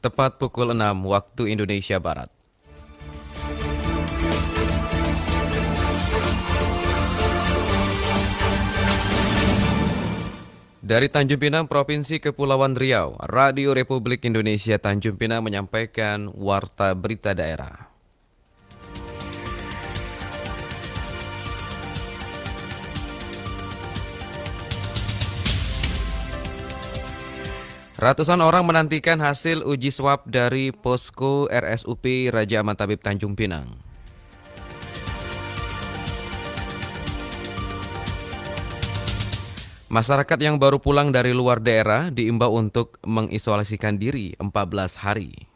tepat pukul 6 waktu Indonesia Barat. Dari Tanjung Pinang, Provinsi Kepulauan Riau, Radio Republik Indonesia Tanjung Pinang menyampaikan Warta Berita Daerah. Ratusan orang menantikan hasil uji swab dari posko RSUP Raja Ampat Tabib Tanjung Pinang. Masyarakat yang baru pulang dari luar daerah diimbau untuk mengisolasikan diri 14 hari.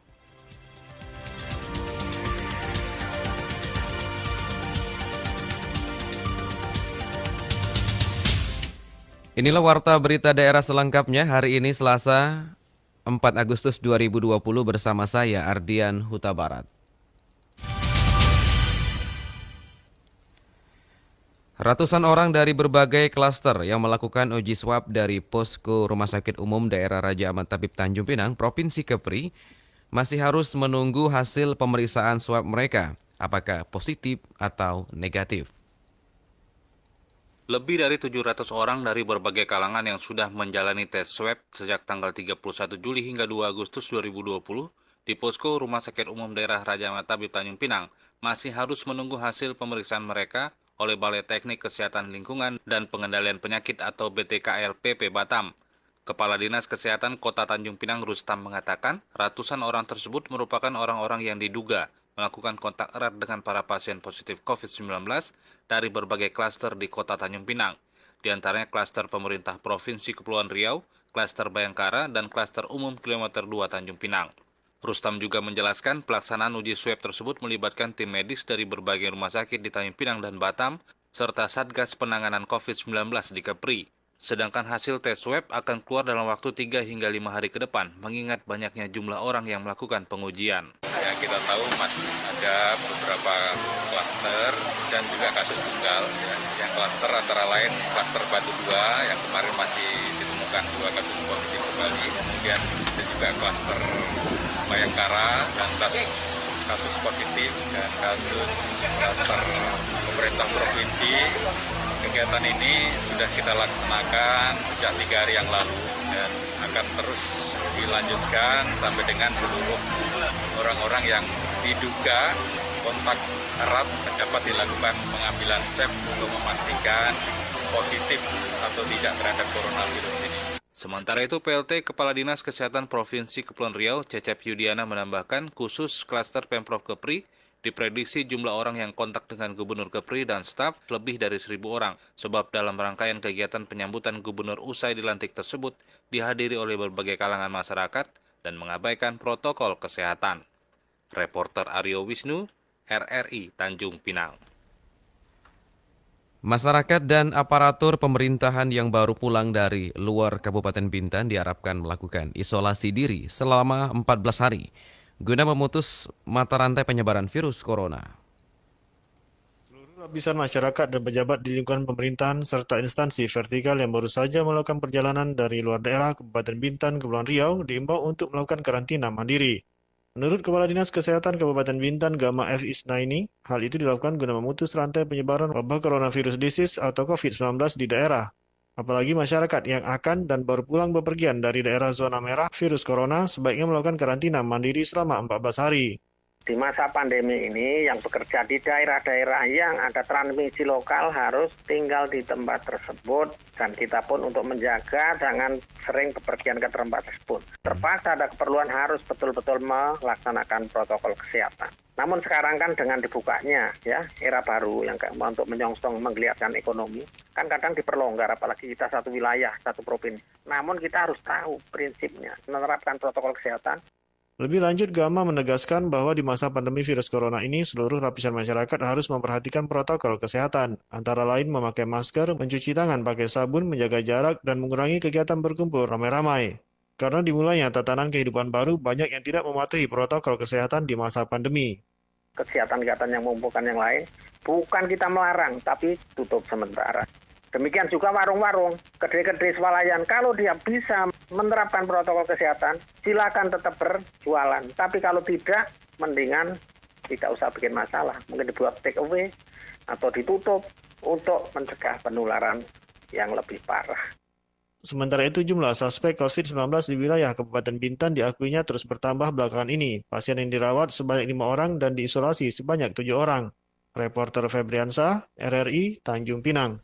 Inilah Warta Berita Daerah selengkapnya hari ini Selasa 4 Agustus 2020 bersama saya Ardian Huta Barat. Ratusan orang dari berbagai klaster yang melakukan uji swab dari posko Rumah Sakit Umum Daerah Raja Ampat Tabib Tanjung Pinang, Provinsi Kepri, masih harus menunggu hasil pemeriksaan swab mereka, apakah positif atau negatif. Lebih dari 700 orang dari berbagai kalangan yang sudah menjalani tes swab sejak tanggal 31 Juli hingga 2 Agustus 2020 di posko Rumah Sakit Umum Daerah Raja Ampat Tabib Tanjung Pinang masih harus menunggu hasil pemeriksaan mereka oleh Balai Teknik Kesehatan Lingkungan dan Pengendalian Penyakit atau BTKLPP Batam. Kepala Dinas Kesehatan Kota Tanjung Pinang Rustam mengatakan ratusan orang tersebut merupakan orang-orang yang diduga melakukan kontak erat dengan para pasien positif COVID-19 dari berbagai klaster di Kota Tanjung Pinang, di antaranya klaster pemerintah Provinsi Kepulauan Riau, klaster Bayangkara, dan klaster umum Kilometer 2 Tanjung Pinang. Rustam juga menjelaskan pelaksanaan uji swab tersebut melibatkan tim medis dari berbagai rumah sakit di Tanjung Pinang dan Batam, serta Satgas Penanganan COVID-19 di Kepri. Sedangkan hasil tes swab akan keluar dalam waktu 3 hingga 5 hari ke depan, mengingat banyaknya jumlah orang yang melakukan pengujian. Ya, kita tahu masih ada beberapa klaster dan juga kasus tunggal. Ya. Yang klaster antara lain klaster Batu 2 yang kemarin masih ditemukan 2 kasus positif kembali. Kemudian ada juga klaster Bayangkara dan kasus positif dan kasus klaster pemerintah provinsi. Kegiatan ini sudah kita laksanakan sejak 3 hari yang lalu dan akan terus dilanjutkan sampai dengan seluruh orang-orang yang diduga kontak erat dapat dilakukan pengambilan swab untuk memastikan positif atau tidak terhadap coronavirus ini. Sementara itu, PLT Kepala Dinas Kesehatan Provinsi Kepulauan Riau, Cecep Yudiana menambahkan khusus klaster Pemprov Kepri, diprediksi jumlah orang yang kontak dengan Gubernur Kepri dan staf lebih dari 1.000 orang, sebab dalam rangkaian kegiatan penyambutan Gubernur usai dilantik tersebut dihadiri oleh berbagai kalangan masyarakat dan mengabaikan protokol kesehatan. Reporter Aryo Wisnu, RRI Tanjung Pinang. Masyarakat dan aparatur pemerintahan yang baru pulang dari luar Kabupaten Bintan diharapkan melakukan isolasi diri selama 14 hari guna memutus mata rantai penyebaran virus corona. Seluruh lapisan masyarakat dan pejabat di lingkungan pemerintahan serta instansi vertikal yang baru saja melakukan perjalanan dari luar daerah Kabupaten Bintan, Kepulauan Riau diimbau untuk melakukan karantina mandiri. Menurut Kepala Dinas Kesehatan Kabupaten Bintan, Gama F. Isnaini, hal itu dilakukan guna memutus rantai penyebaran wabah coronavirus disease atau COVID-19 di daerah. Apalagi masyarakat yang akan dan baru pulang bepergian dari daerah zona merah virus corona sebaiknya melakukan karantina mandiri selama 14 hari. Di masa pandemi ini yang bekerja di daerah-daerah yang ada transmisi lokal harus tinggal di tempat tersebut dan kita pun untuk menjaga jangan sering bepergian ke tempat tersebut. Terpaksa ada keperluan harus betul-betul melaksanakan protokol kesehatan. Namun sekarang kan dengan dibukanya ya era baru yang untuk menyongsong menggeliatkan ekonomi kan kadang diperlonggar apalagi kita satu wilayah, satu provinsi. Namun kita harus tahu prinsipnya menerapkan protokol kesehatan. Lebih lanjut, Gama menegaskan bahwa di masa pandemi virus corona ini, seluruh lapisan masyarakat harus memperhatikan protokol kesehatan, antara lain memakai masker, mencuci tangan pakai sabun, menjaga jarak, dan mengurangi kegiatan berkumpul ramai-ramai. Karena dimulainya tatanan kehidupan baru, banyak yang tidak mematuhi protokol kesehatan di masa pandemi. Kegiatan-kegiatan yang mengumpulkan yang lain, bukan kita melarang, tapi tutup sementara. Demikian juga warung-warung, kedai-kedai swalayan. Kalau dia bisa menerapkan protokol kesehatan, silakan tetap berjualan. Tapi kalau tidak, mendingan tidak usah bikin masalah. Mungkin dibuat take away atau ditutup untuk mencegah penularan yang lebih parah. Sementara itu, jumlah suspek COVID-19 di wilayah Kabupaten Bintan diakuinya terus bertambah belakangan ini. Pasien yang dirawat sebanyak 5 orang dan diisolasi sebanyak 7 orang. Reporter Febriansah, RRI, Tanjung Pinang.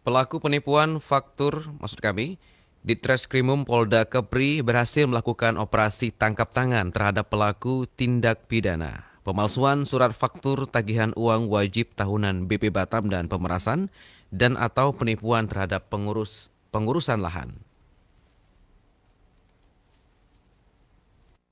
Pelaku penipuan faktur, maksud kami, Ditreskrimum Polda Kepri berhasil melakukan operasi tangkap tangan terhadap pelaku tindak pidana pemalsuan surat faktur tagihan uang wajib tahunan BP Batam dan pemerasan dan atau penipuan terhadap pengurusan lahan.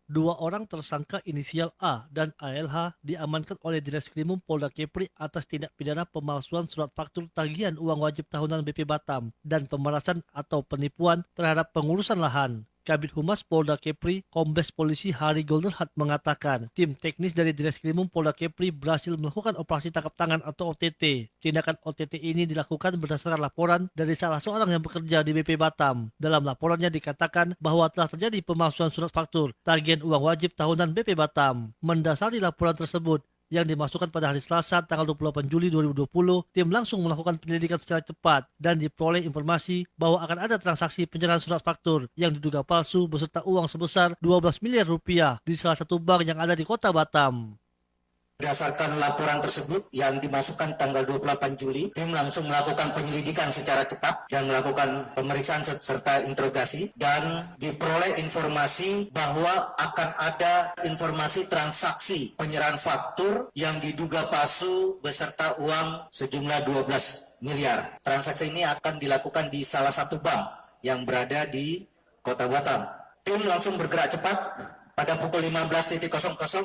2 orang tersangka inisial A dan ALH diamankan oleh Ditreskrimum Polda Kepri atas tindak pidana pemalsuan surat faktur tagihan uang wajib tahunan BP Batam dan pemerasan atau penipuan terhadap pengurusan lahan. Kabid Humas Polda Kepri, Kombes Polisi Hari Goldenhat mengatakan, tim teknis dari Ditreskrimum Polda Kepri berhasil melakukan operasi tangkap tangan atau OTT. Tindakan OTT ini dilakukan berdasarkan laporan dari salah seorang yang bekerja di BP Batam. Dalam laporannya dikatakan bahwa telah terjadi pemalsuan surat faktur tagihan uang wajib tahunan BP Batam. Mendasari laporan tersebut, yang dimasukkan pada hari Selasa tanggal 28 Juli 2020, tim langsung melakukan penyelidikan secara cepat dan diperoleh informasi bahwa akan ada transaksi penyerahan surat faktur yang diduga palsu beserta uang sebesar 12 miliar rupiah di salah satu bank yang ada di kota Batam. Berdasarkan laporan tersebut yang dimasukkan tanggal 28 Juli, tim langsung melakukan penyelidikan secara cepat dan melakukan pemeriksaan serta interogasi dan diperoleh informasi bahwa akan ada informasi transaksi penyerahan faktur yang diduga palsu beserta uang sejumlah 12 miliar. Transaksi ini akan dilakukan di salah satu bank yang berada di Kota Batam. Tim langsung bergerak cepat. Pada pukul 15.00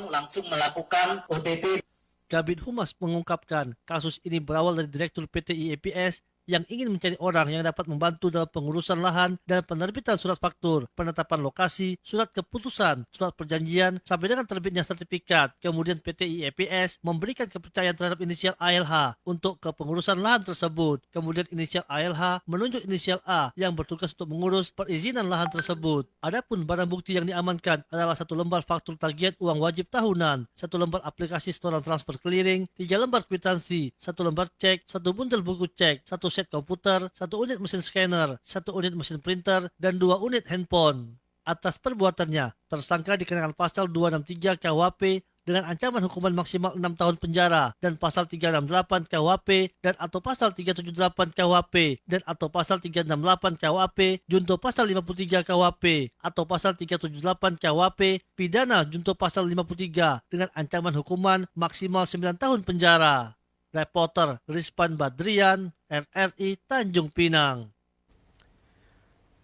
langsung melakukan OTT. Kabid Humas mengungkapkan kasus ini berawal dari Direktur PT IEPS yang ingin mencari orang yang dapat membantu dalam pengurusan lahan dan penerbitan surat faktur, penetapan lokasi, surat keputusan, surat perjanjian, sampai dengan terbitnya sertifikat. Kemudian PT IEPS memberikan kepercayaan terhadap inisial ALH untuk kepengurusan lahan tersebut. Kemudian inisial ALH menunjuk inisial A yang bertugas untuk mengurus perizinan lahan tersebut. Adapun barang bukti yang diamankan adalah 1 lembar faktur tagihan uang wajib tahunan, 1 lembar aplikasi setoran transfer clearing, 3 lembar kwitansi, 1 lembar cek, 1 bundel buku cek, 1 set komputer, 1 unit mesin scanner, 1 unit mesin printer, dan 2 unit handphone. Atas perbuatannya, tersangka dikenakan pasal 263 KUHP dengan ancaman hukuman maksimal 6 tahun penjara dan pasal 368 KUHP dan atau pasal 378 KUHP dan atau pasal 368 KUHP junto pasal 53 KUHP atau pasal 378 KUHP pidana junto pasal 53 dengan ancaman hukuman maksimal 9 tahun penjara. Reporter Rizpan Badrian, RRI Tanjung Pinang.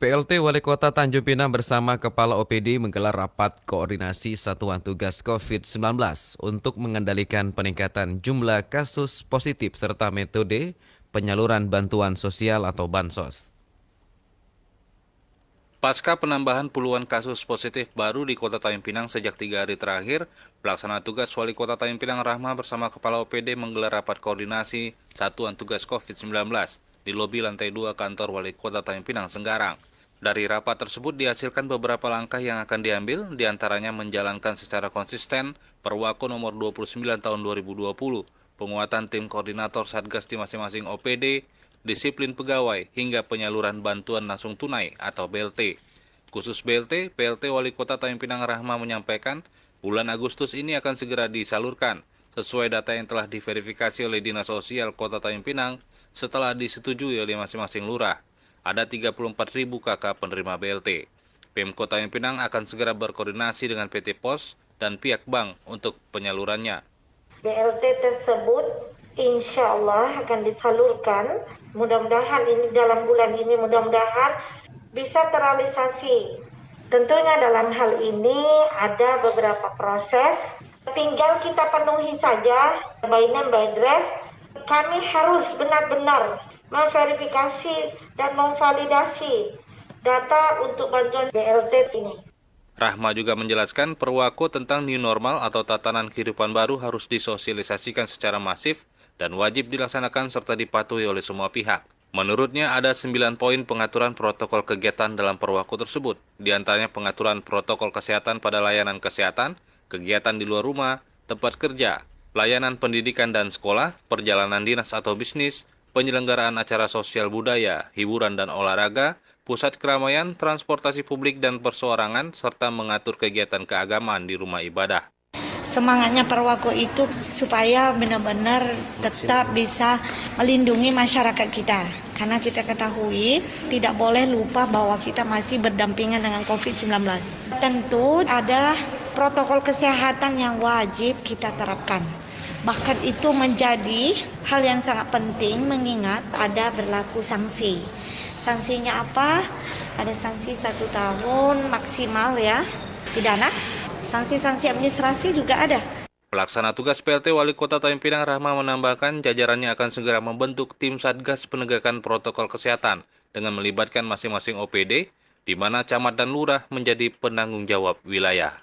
PLT Wali Kota Tanjung Pinang bersama Kepala OPD menggelar rapat koordinasi Satuan Tugas COVID-19 untuk mengendalikan peningkatan jumlah kasus positif serta metode penyaluran bantuan sosial atau bansos. Pasca penambahan puluhan kasus positif baru di Kota Tanjung Pinang sejak 3 hari terakhir, pelaksana tugas Wali Kota Tanjung Pinang Rahma bersama Kepala OPD menggelar rapat koordinasi Satuan Tugas COVID-19 di lobi lantai 2 kantor Wali Kota Tanjung Pinang, Senggarang. Dari rapat tersebut dihasilkan beberapa langkah yang akan diambil, diantaranya menjalankan secara konsisten Perwako nomor 29 tahun 2020, penguatan tim koordinator Satgas di masing-masing OPD, disiplin pegawai, hingga penyaluran bantuan langsung tunai atau BLT. Khusus BLT, PLT Wali Kota Tanjung Pinang Rahma menyampaikan, bulan Agustus ini akan segera disalurkan, sesuai data yang telah diverifikasi oleh Dinas Sosial Kota Tanjung Pinang setelah disetujui oleh masing-masing lurah. Ada 34.000 KK penerima BLT. Pemkot Tanjung Pinang akan segera berkoordinasi dengan PT POS dan pihak bank untuk penyalurannya. BLT tersebut insya Allah akan disalurkan. Mudah-mudahan ini dalam bulan ini mudah-mudahan bisa terrealisasi. Tentunya dalam hal ini ada beberapa proses. Tinggal kita penuhi saja by name by address. Kami harus benar-benar memverifikasi dan memvalidasi data untuk bantuan BLT ini. Rahma juga menjelaskan Perwako tentang new normal atau tatanan kehidupan baru harus disosialisasikan secara masif dan wajib dilaksanakan serta dipatuhi oleh semua pihak. Menurutnya ada 9 poin pengaturan protokol kegiatan dalam perwaku tersebut, di antaranya pengaturan protokol kesehatan pada layanan kesehatan, kegiatan di luar rumah, tempat kerja, pelayanan pendidikan dan sekolah, perjalanan dinas atau bisnis, penyelenggaraan acara sosial budaya, hiburan dan olahraga, pusat keramaian, transportasi publik dan perseorangan, serta mengatur kegiatan keagamaan di rumah ibadah. Semangatnya Perwako itu supaya benar-benar tetap bisa melindungi masyarakat kita. Karena kita ketahui tidak boleh lupa bahwa kita masih berdampingan dengan COVID-19. Tentu ada protokol kesehatan yang wajib kita terapkan. Bahkan itu menjadi hal yang sangat penting mengingat ada berlaku sanksi. Sanksinya apa? Ada sanksi 1 tahun maksimal ya, pidana. Sanksi-sanksi administrasi juga ada. Pelaksana tugas PLT Wali Kota Tanjung Pinang Rahma menambahkan jajarannya akan segera membentuk tim Satgas Penegakan Protokol Kesehatan dengan melibatkan masing-masing OPD, di mana camat dan lurah menjadi penanggung jawab wilayah.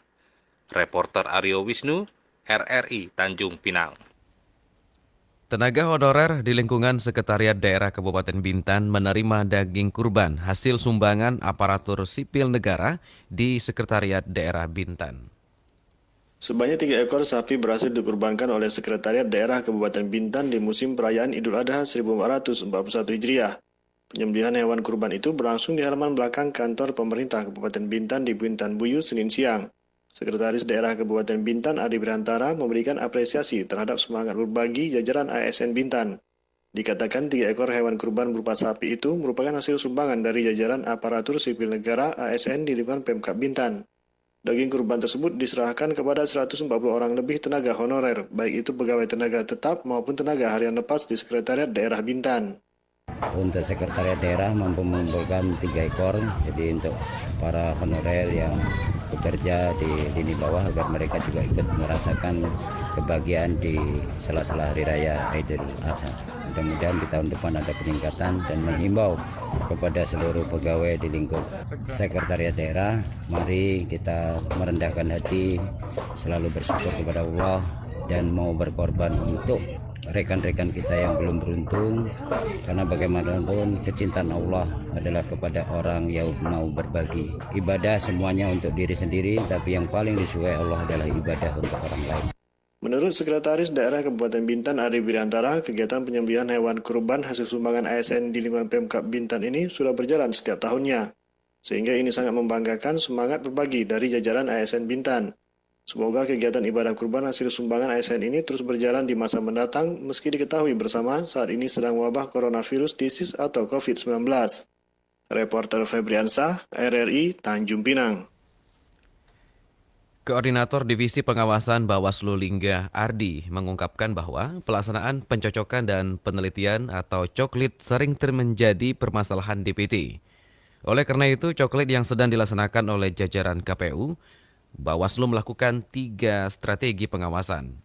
Reporter Aryo Wisnu, RRI Tanjung Pinang. Tenaga honorer di lingkungan Sekretariat Daerah Kabupaten Bintan menerima daging kurban hasil sumbangan aparatur sipil negara di Sekretariat Daerah Bintan. Sebanyak 3 ekor sapi berhasil dikurbankan oleh Sekretariat Daerah Kabupaten Bintan di musim perayaan Idul Adha 1441 Hijriah. Penyembelihan hewan kurban itu berlangsung di halaman belakang kantor pemerintah Kabupaten Bintan di Bintan Buyu, Senin siang. Sekretaris Daerah Kabupaten Bintan Adi Birantara memberikan apresiasi terhadap semangat berbagi jajaran ASN Bintan. Dikatakan 3 ekor hewan kurban berupa sapi itu merupakan hasil sumbangan dari jajaran aparatur sipil negara ASN di lingkungan Pemkab Bintan. Daging kurban tersebut diserahkan kepada 140 orang lebih tenaga honorer, baik itu pegawai tenaga tetap maupun tenaga harian lepas di Sekretariat Daerah Bintan. Untuk Sekretariat Daerah mampu mengumpulkan 3 ekor, jadi untuk para honorer yang bekerja di lini bawah agar mereka juga ikut merasakan kebahagiaan di sela-sela Hari Raya Idul Adha. Mudah-mudahan di tahun depan ada peningkatan dan menghimbau kepada seluruh pegawai di lingkup Sekretariat Daerah, mari kita merendahkan hati, selalu bersyukur kepada Allah dan mau berkorban untuk rekan-rekan kita yang belum beruntung, karena bagaimanapun kecintaan Allah adalah kepada orang yang mau berbagi. Ibadah semuanya untuk diri sendiri, tapi yang paling disukai Allah adalah ibadah untuk orang lain. Menurut Sekretaris Daerah Kabupaten Bintan Adi Birantara, kegiatan penyembelihan hewan kurban hasil sumbangan ASN di lingkungan Pemkab Bintan ini sudah berjalan setiap tahunnya, sehingga ini sangat membanggakan semangat berbagi dari jajaran ASN Bintan. Semoga kegiatan ibadah kurban hasil sumbangan ASN ini terus berjalan di masa mendatang meski diketahui bersama saat ini sedang wabah coronavirus disease atau COVID-19. Reporter Febriansah, RRI Tanjung Pinang. Koordinator Divisi Pengawasan Bawaslu Lingga Ardi mengungkapkan bahwa pelaksanaan pencocokan dan penelitian atau coklit sering menjadi permasalahan DPT. Oleh karena itu, coklit yang sedang dilaksanakan oleh jajaran KPU, Bawaslu melakukan 3 strategi pengawasan.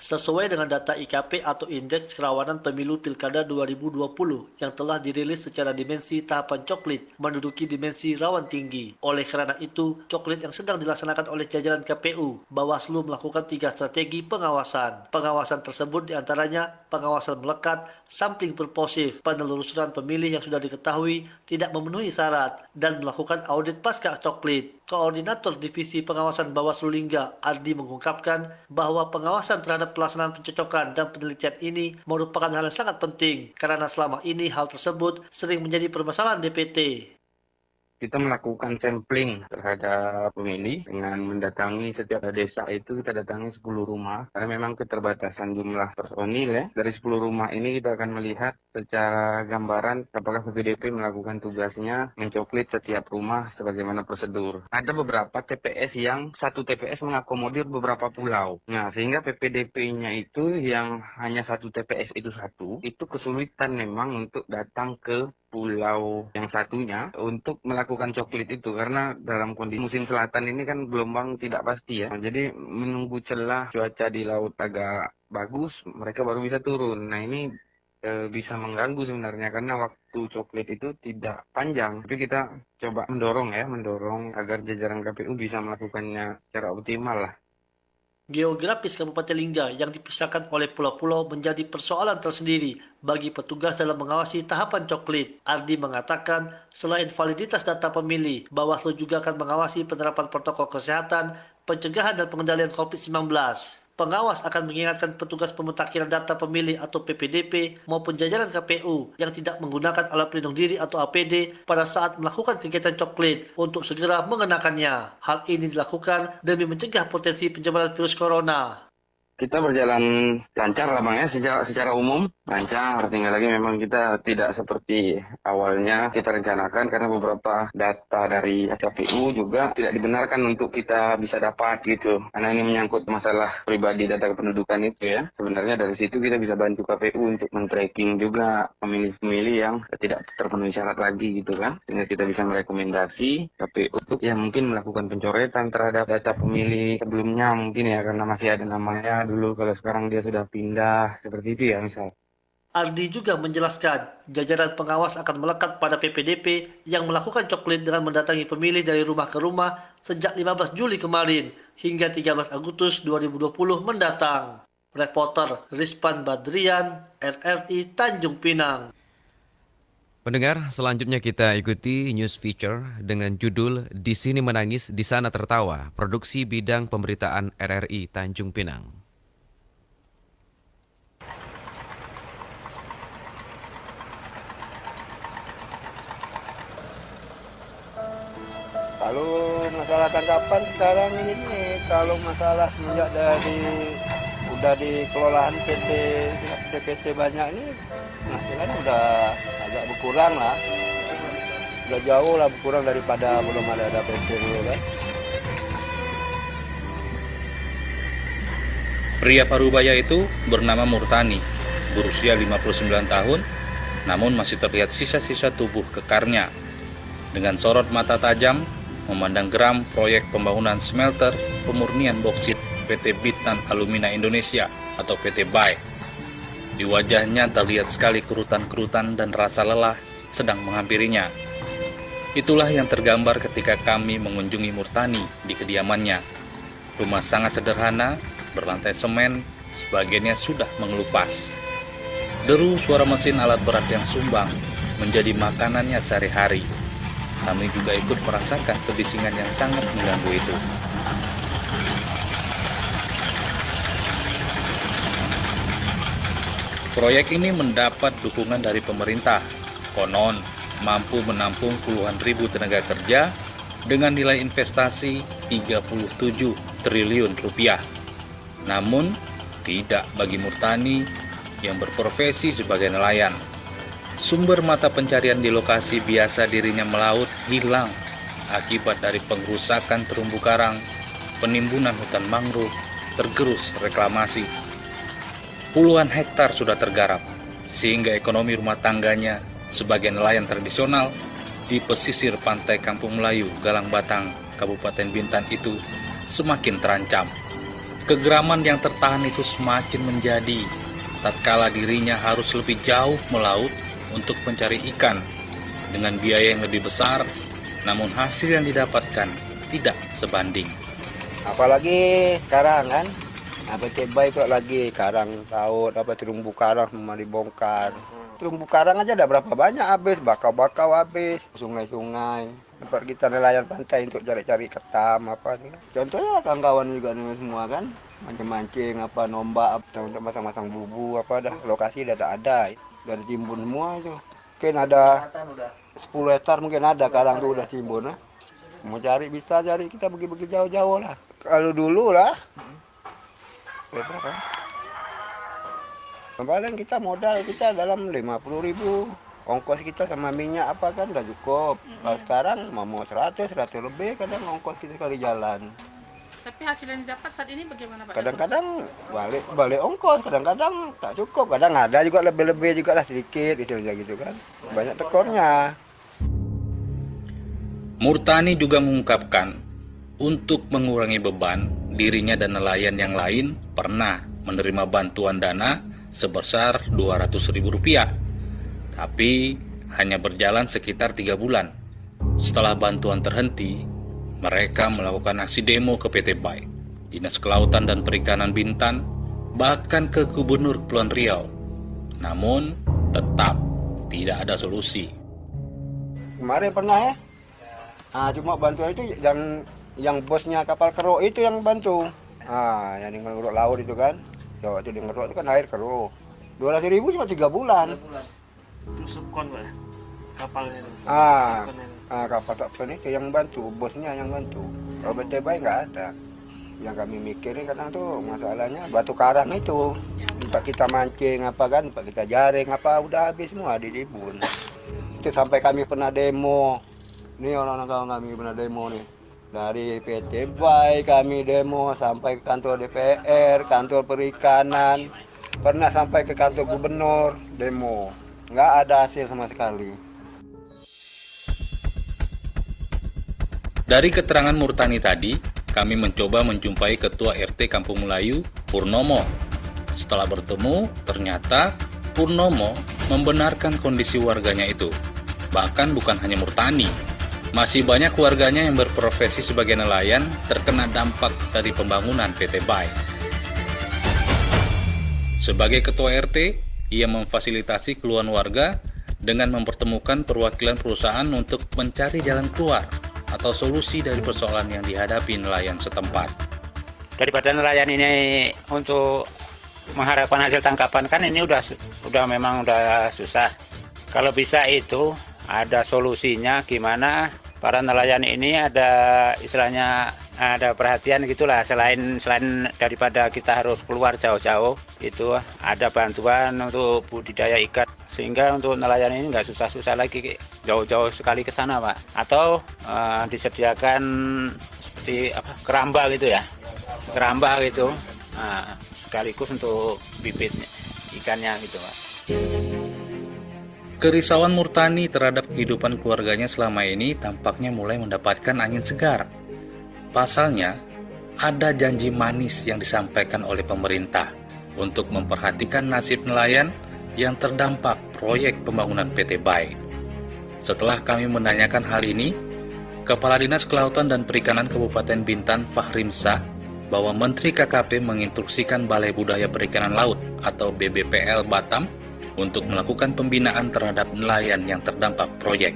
Sesuai dengan data IKP atau Indeks Kerawanan Pemilu Pilkada 2020 yang telah dirilis secara dimensi tahapan coklit menduduki dimensi rawan tinggi. Oleh karena itu, coklit yang sedang dilaksanakan oleh jajaran KPU, Bawaslu melakukan 3 strategi pengawasan. Pengawasan tersebut diantaranya pengawasan melekat, sampling purposif, penelusuran pemilih yang sudah diketahui tidak memenuhi syarat, dan melakukan audit pasca coklit. Koordinator Divisi Pengawasan Bawaslu Lingga, Ardi mengungkapkan bahwa pengawasan terhadap pelaksanaan pencocokan dan penelitian ini merupakan hal yang sangat penting karena selama ini hal tersebut sering menjadi permasalahan DPT. Kita melakukan sampling terhadap pemilih dengan mendatangi setiap desa itu kita datangi 10 rumah karena memang keterbatasan jumlah personil ya. Dari 10 rumah ini kita akan melihat secara gambaran apakah PPDP melakukan tugasnya mencoklit setiap rumah sebagaimana prosedur. Ada beberapa TPS yang satu TPS mengakomodir beberapa pulau. Nah, sehingga PPDP-nya itu yang hanya satu TPS itu kesulitan memang untuk datang ke pulau yang satunya untuk melakukan coklit itu karena dalam kondisi musim selatan ini kan gelombang tidak pasti ya. Jadi menunggu celah cuaca di laut agak bagus mereka baru bisa turun. Nah ini bisa mengganggu sebenarnya karena waktu coklit itu tidak panjang. Tapi kita coba mendorong agar jajaran KPU bisa melakukannya secara optimal lah. Geografis Kabupaten Lingga yang dipisahkan oleh pulau-pulau menjadi persoalan tersendiri bagi petugas dalam mengawasi tahapan coklit. Ardi mengatakan, selain validitas data pemilih, Bawaslu juga akan mengawasi penerapan protokol kesehatan, pencegahan dan pengendalian COVID-19. Pengawas akan mengingatkan petugas pemutakhiran data pemilih atau PPDP maupun jajaran KPU yang tidak menggunakan alat pelindung diri atau APD pada saat melakukan kegiatan coklit untuk segera mengenakannya. Hal ini dilakukan demi mencegah potensi penyebaran virus corona. Kita berjalan lancar lah Bang ya, secara umum lancar, tinggal lagi memang kita tidak seperti awalnya kita rencanakan karena beberapa data dari KPU juga tidak dibenarkan untuk kita bisa dapat gitu. Karena ini menyangkut masalah pribadi data kependudukan itu ya. Sebenarnya dari situ kita bisa bantu KPU untuk men-tracking juga pemilih-pemilih yang tidak terpenuhi syarat lagi gitu kan. Sehingga kita bisa merekomendasi KPU untuk ya mungkin melakukan pencoretan terhadap data pemilih sebelumnya mungkin ya karena masih ada namanya dulu, kalau sekarang dia sudah pindah seperti itu ya misal. Ardi juga menjelaskan, jajaran pengawas akan melekat pada PPDP yang melakukan coklit dengan mendatangi pemilih dari rumah ke rumah sejak 15 Juli kemarin hingga 13 Agustus 2020 mendatang. Reporter Rizpan Badrian, RRI Tanjung Pinang. Pendengar, selanjutnya kita ikuti news feature dengan judul Di Sini Menangis, Di Sana Tertawa, produksi bidang pemberitaan RRI Tanjung Pinang. Kalau masalah tangkapan sekarang ini, kalau masalah semenjak udah dikelolaan PT banyak ini, penghasilannya udah agak berkurang lah. Udah jauh lah berkurang daripada belum ada PT dulu kan. Pria parubaya itu bernama Murtani, berusia 59 tahun, namun masih terlihat sisa-sisa tubuh kekarnya. Dengan sorot mata tajam, memandang geram proyek pembangunan smelter pemurnian boksit PT Bintan Alumina Indonesia atau PT BAI. Di wajahnya terlihat sekali kerutan-kerutan dan rasa lelah sedang menghampirinya. Itulah yang tergambar ketika kami mengunjungi Murtani di kediamannya. Rumah sangat sederhana, berlantai semen, sebagiannya sudah mengelupas. Deru suara mesin alat berat yang sumbang menjadi makanannya sehari-hari. Kami juga ikut merasakan kebisingan yang sangat mengganggu itu. Proyek ini mendapat dukungan dari pemerintah. Konon, mampu menampung puluhan ribu tenaga kerja dengan nilai investasi 37 triliun rupiah. Namun, tidak bagi Murtani yang berprofesi sebagai nelayan. Sumber mata pencarian di lokasi biasa dirinya melaut hilang akibat dari pengrusakan terumbu karang, penimbunan hutan mangrove, tergerus reklamasi. Puluhan hektar sudah tergarap, sehingga ekonomi rumah tangganya sebagai nelayan tradisional di pesisir pantai Kampung Melayu, Galang Batang, Kabupaten Bintan itu semakin terancam. Kegeraman yang tertahan itu semakin menjadi, tatkala dirinya harus lebih jauh melaut untuk mencari ikan dengan biaya yang lebih besar, namun hasil yang didapatkan tidak sebanding. Apalagi sekarang kan, PT BAI itu lagi karang laut, terumbu karang semua dibongkar. Terumbu karang aja ada berapa banyak habis, bakau-bakau habis, sungai-sungai. Tempat kita nelayan pantai untuk cari-cari ketam Contohnya kawan-kawan juga nih semua kan, mancing-mancing nombak untuk masang-masang bubu lokasi udah tak ada. Udah ditimbun semua itu. Mungkin ada 10 hektar mungkin ada karang tuh udah timbun. Mau cari bisa cari, kita pergi jauh-jauh lah. Kalau dulu lah. Berapa? Paling kita modal kita dalam 50.000. Ongkos kita sama minyak kan udah cukup. Kalau sekarang mau 100 lebih kadang ongkos kita sekali jalan. Tapi hasil yang didapat saat ini bagaimana Pak? Kadang-kadang balik ongkos, kadang-kadang tak cukup, kadang ada juga lebih-lebih juga lah sedikit gitu kan. Banyak tekornya. Murtani juga mengungkapkan, untuk mengurangi beban, dirinya dan nelayan yang lain pernah menerima bantuan dana sebesar Rp200.000. Tapi hanya berjalan sekitar 3 bulan. Setelah bantuan terhenti, mereka melakukan aksi demo ke PT BAI. Dinas Kelautan dan Perikanan Bintan, bahkan ke Gubernur Kepulauan Riau. Namun, tetap tidak ada solusi. Kemarin pernah ya. Cuma bantuan itu yang bosnya kapal keruk itu yang bantu. Yang ngeruk laut itu kan. Waktu di ngeruk itu kan air keruk. 200.000 cuma 3 bulan. Itu subkon, Pak. Kapalnya. Kapal subkon itu yang bantu, bosnya yang bantu. Kalau PT Bay nggak ada. Yang kami mikirin kadang tuh masalahnya batu karang itu. Tempat kita mancing apa kan, tempat kita jaring apa udah habis semua ditimbun. Itu sampai kami pernah demo. Nih orang-orang kami pernah demo nih. Dari PT Bay kami demo sampai ke kantor DPR, kantor perikanan. Pernah sampai ke kantor gubernur demo. Nggak ada hasil sama sekali. Dari keterangan Murtani tadi, kami mencoba menjumpai Ketua RT Kampung Melayu, Purnomo. Setelah bertemu, ternyata Purnomo membenarkan kondisi warganya itu. Bahkan bukan hanya Murtani, masih banyak warganya yang berprofesi sebagai nelayan terkena dampak dari pembangunan PT Bay. Sebagai Ketua RT, ia memfasilitasi keluhan warga dengan mempertemukan perwakilan perusahaan untuk mencari jalan keluar atau solusi dari persoalan yang dihadapi nelayan setempat. Daripada nelayan ini untuk mengharapkan hasil tangkapan kan ini udah susah. Kalau bisa itu ada solusinya gimana para nelayan ini ada istilahnya ada perhatian gitulah, selain daripada kita harus keluar jauh-jauh itu ada bantuan untuk budidaya ikan sehingga untuk nelayan ini nggak susah-susah lagi jauh-jauh sekali ke sana, Pak. Atau disediakan seperti keramba gitu ya, keramba gitu sekaligus untuk bibit ikannya gitu, Pak. Kerisauan Murtani terhadap kehidupan keluarganya selama ini tampaknya mulai mendapatkan angin segar. Pasalnya, ada janji manis yang disampaikan oleh pemerintah untuk memperhatikan nasib nelayan yang terdampak proyek pembangunan PT Bay. Setelah kami menanyakan hal ini, Kepala Dinas Kelautan dan Perikanan Kabupaten Bintan Fahrimsa bahwa Menteri KKP menginstruksikan Balai Budaya Perikanan Laut atau BBPL Batam untuk melakukan pembinaan terhadap nelayan yang terdampak proyek.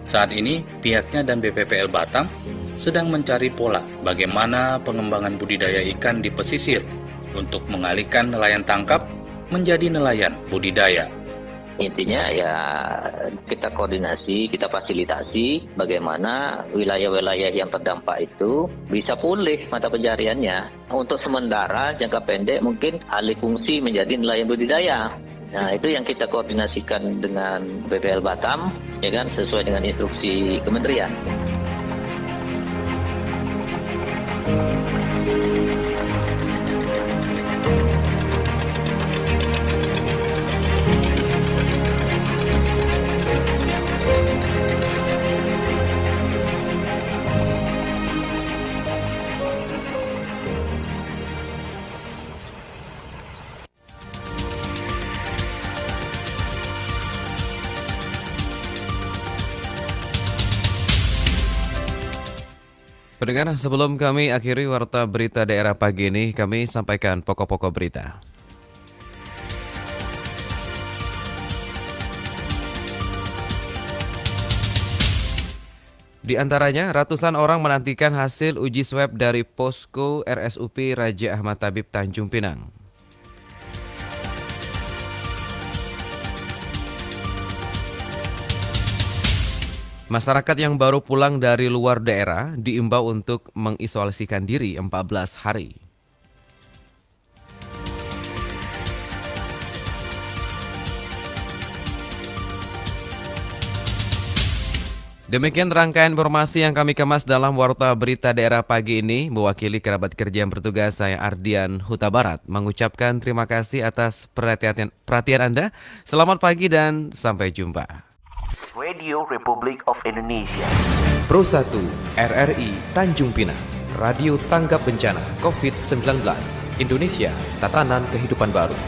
Saat ini, pihaknya dan BPPL Batam sedang mencari pola bagaimana pengembangan budidaya ikan di pesisir untuk mengalihkan nelayan tangkap menjadi nelayan budidaya. Intinya ya kita koordinasi, kita fasilitasi bagaimana wilayah-wilayah yang terdampak itu bisa pulih mata pencariannya. Untuk sementara jangka pendek mungkin alih fungsi menjadi nelayan budidaya. Nah, itu yang kita koordinasikan dengan BPL Batam, ya kan, sesuai dengan instruksi kementerian. Pendengar, sebelum kami akhiri warta berita daerah pagi ini, kami sampaikan pokok-pokok berita. Di antaranya, ratusan orang menantikan hasil uji swab dari posko RSUP Raja Ahmad Tabib Tanjung Pinang. Masyarakat yang baru pulang dari luar daerah diimbau untuk mengisolasikan diri 14 hari. Demikian rangkaian informasi yang kami kemas dalam Warta Berita Daerah pagi ini. Mewakili kerabat kerja yang bertugas, saya Ardian Huta Barat mengucapkan terima kasih atas perhatian Anda. Selamat pagi dan sampai jumpa. Radio Republik of Indonesia. Pro 1 RRI Tanjung Pinang, Radio Tanggap Bencana COVID-19. Indonesia, tatanan kehidupan baru.